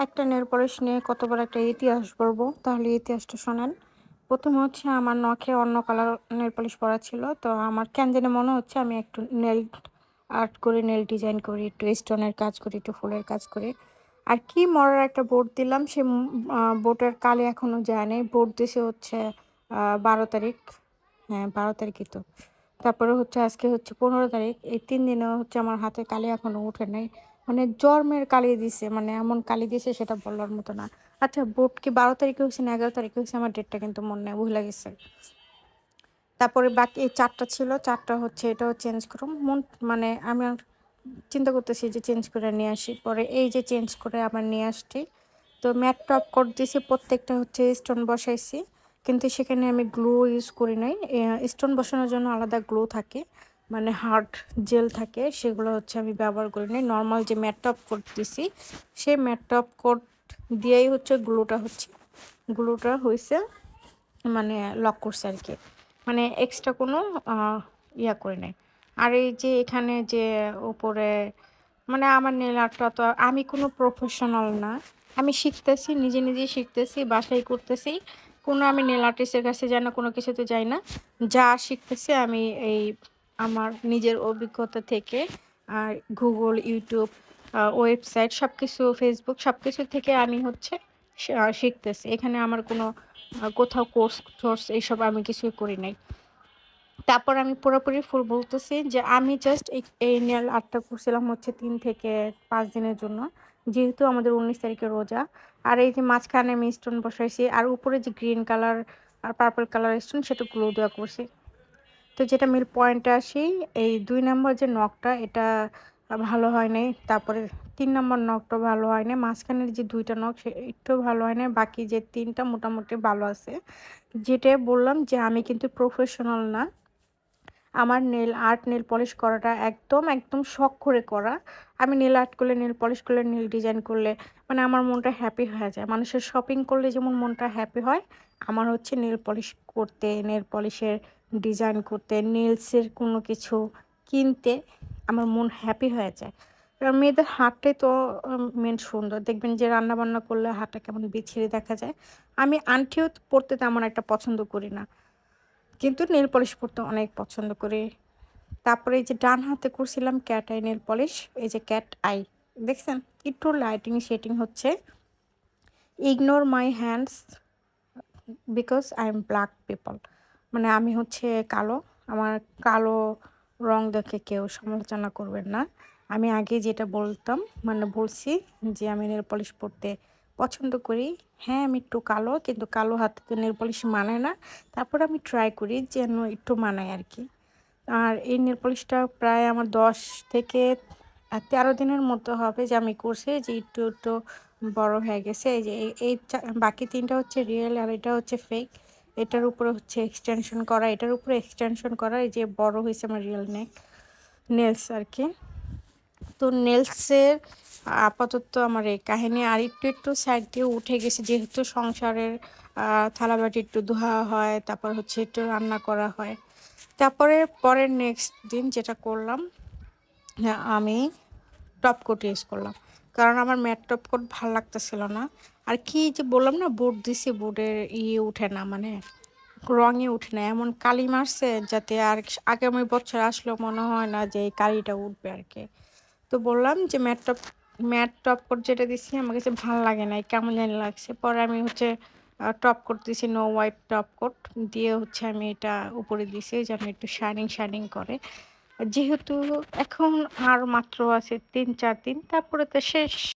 একটা nail polish নিয়ে কত বড় একটা ইতিহাস বলবো, তাহলে ইতিহাসটা শোনেন। ১ম হচ্ছে আমার নখে অন্য কালার নেল পলিশ পড়া ছিল। তো আমার কেন জানি মনে হচ্ছে আমি একটু নেল আর্ট করি, নেল ডিজাইন করি, একটু স্টোনের কাজ করি, একটু ফুলের কাজ করি। আর কি মরার একটা বোর্ড দিলাম, সে বোর্ডের কালি এখনো যায় নাই। বোর্ড দিছে হচ্ছে ১২ তারিখ। হ্যাঁ, ১২ তারিখই তো। তারপরে হচ্ছে আজকে হচ্ছে ১৫ তারিখ। এই ৩ দিনেও হচ্ছে আমার হাতে কালি এখনো উঠে নাই। মানে জন্মের কালি দিছে। মানে এমন কালি দিছে সেটা বলার মতো না। আচ্ছা, বোর্ড কি ১২ তারিখে হইছে না ১১ তারিখে হইছে আমার ডেটটা কিন্তু মনে নাই, ভুইলা গেছে। তারপরে বাকি এই ৪ টা ছিল, ৪ টা হচ্ছে এটাও চেঞ্জ করুম। মানে আমি আর চিন্তা করতেছি যে চেঞ্জ করে নিয়ে আসি। পরে এই যে চেঞ্জ করে আবার নিয়ে আসছি। তো ম্যাট টপ কোট দিছি, প্রত্যেকটা হচ্ছে স্টোন বসাইছি। কিন্তু সেখানে আমি গ্লু ইউজ করি নাই। স্টোন বসানোর জন্য আলাদা গ্লু থাকে, মানে হার্ড জেল থাকে, সেগুলো হচ্ছে আমি ব্যবহার করি নাই। নর্মাল যে ম্যাট টপ কোট দিছি, সেই ম্যাট টপ কোট দিয়েই হচ্ছে গ্লুটা হইছে, মানে লক করছে আরকি। মানে এক্সট্রা কোনো ইয়া করে নাই। আর এই যে এখানে যে উপরে, মানে আমার নেল আর্টটা তো আমি কোনো প্রফেশনাল না। আমি শিখতেছি, নিজেই শিখতেছি, বাসায় করতেছি। কোনো আমি নেল আর্টিস্টের কাছে যাই না, কোনো কিছুতে যাই না। যা শিখতেছি আমি এই আমার নিজের অভিজ্ঞতা থেকে, আর Google, YouTube, ওয়েবসাইট সবকিছু, Facebook সবকিছু থেকে আমি হচ্ছে শিখতেছি। এখানে আমার কোনো কোথাও কোর্স-টোর্স এইসব আমি কিছুই করি নাই। তারপর আমি পুরোপুরি ফুল বলতেছি যে আমি জাস্ট এই নেল আর্টটা করছিলাম হচ্ছে ৩ থেকে ৫ দিনের জন্য। যেহেতু আমাদের ১৯ তারিখে রোজা। আর এই যে মাঝখানে আমি স্টোন বসাইছি, আর উপরে যে গ্রিন কালার আর পার্পল কালার স্টোন সেটা গ্লু দেওয়া করছি। তো যেটা মিল পয়েন্টে আসি, এই ২ নম্বর যে নখটা এটা ভালো হয় নাই। তারপরে ৩ নম্বর নখটা ভালো হয় নাই। মাঝখানের যে ২ টা নখ সে একটু ভালো হয় নাই। বাকি যে ৩ টা মোটামুটি ভালো আছে। যেটাই বললাম যে আমি কিন্তু প্রফেশনাল না। আমার নেল আর্ট, নেল পলিশ করাটা একদম শখ করে করা। আমি নেল আর্ট করলে, নেল পলিশ করলে, নেল ডিজাইন করলে মানে আমার মনটা হ্যাপি হয়ে যায়। মানুষের শপিং করলে যেমন মনটা হ্যাপি হয়, আমার হচ্ছে নেল পলিশ করতে, নেল পলিশের ডিজাইন করতে, নেলসের কোনো কিছু কিনতে আমার মন হ্যাপি হয়ে যায়। কারণ মেয়েদের হাতটাই তো মেন সুন্দর। দেখবেন যে রান্নাবান্না করলে হাতটা কেমন বিচ্ছিরি দেখা যায়। আমি আংটিও পরতে তেমন একটা পছন্দ করি না। কিন্তু নেল পলিশ পরতে অনেক পছন্দ করি। তারপরে এই যে ডান হাতে করছিলাম ক্যাট আই নেল পলিশ। এই যে ক্যাট আই, দেখছেন? একটু লাইটিং শেডিং হচ্ছে। Ignore my hands because I am black people. মানে আমি হচ্ছে কালো। আমার কালো রং দেখে কেউ সমালোচনা করবেন না। আমি আগে যেটা বলতাম, মানে বলছি যে আমি নেল পলিশ পরতে পছন্দ করি। হ্যাঁ, আমি একটু কালো, কিন্তু কালো হাতে তো নেল পলিশ মানায় না। তারপরে আমি ট্রাই করি যেন একটু মানায় আরকি। আর এই নেল পলিশটা প্রায় আমার ১০ থেকে ১৩ দিনের মতো হবে যে আমি করছি, যে একটু বড় হয়ে গেছে। এই যে বাকি ৩ টা হচ্ছে রিয়েল, আর এটা হচ্ছে ফেক। এটার উপরে হচ্ছে এক্সটেনশন করা, এটার উপরে এক্সটেনশন করা। এই যে বড় হইছে আমার রিয়েল নেলস আরকি। তো নেলসের আপাতত আমার এই কাহিনী। আর একটু সাইড দিয়ে উঠে গেছে, যেহেতু সংসারের থালাবাটি একটু ধোয়া হয়, তারপর হচ্ছে একটু রান্না করা হয়। তারপরে পরের নেক্সট দিন যেটা করলাম, আমি টপ কোট ইউজ করলাম। কারণ আমার ম্যাট টপ কোট ভাল লাগতেছিল না। আর কি যে বললাম না, বোর্ড দিছি, বোর্ডের উঠে না, মানে রঙে উঠে না। এমন কালি মারছে যাতে আর আগামী বছর আসলেও মনে হয় না যে এই কালিটা উঠবে আরকি। তো বললাম যে ম্যাট টপ কোট যেটা দিছি আমার কাছে ভাল লাগে নাই, কেমন জানি লাগছে। পরে আমি হচ্ছে টপ কোট দিছি, নো হোয়াইট টপ কোট দিয়ে হচ্ছে আমি এটা উপরে দিছি যেন একটু শাইনিং করে। যেহেতু এখন আর মাত্র আছে ৩-৪ দিন, তারপরে তো শেষ।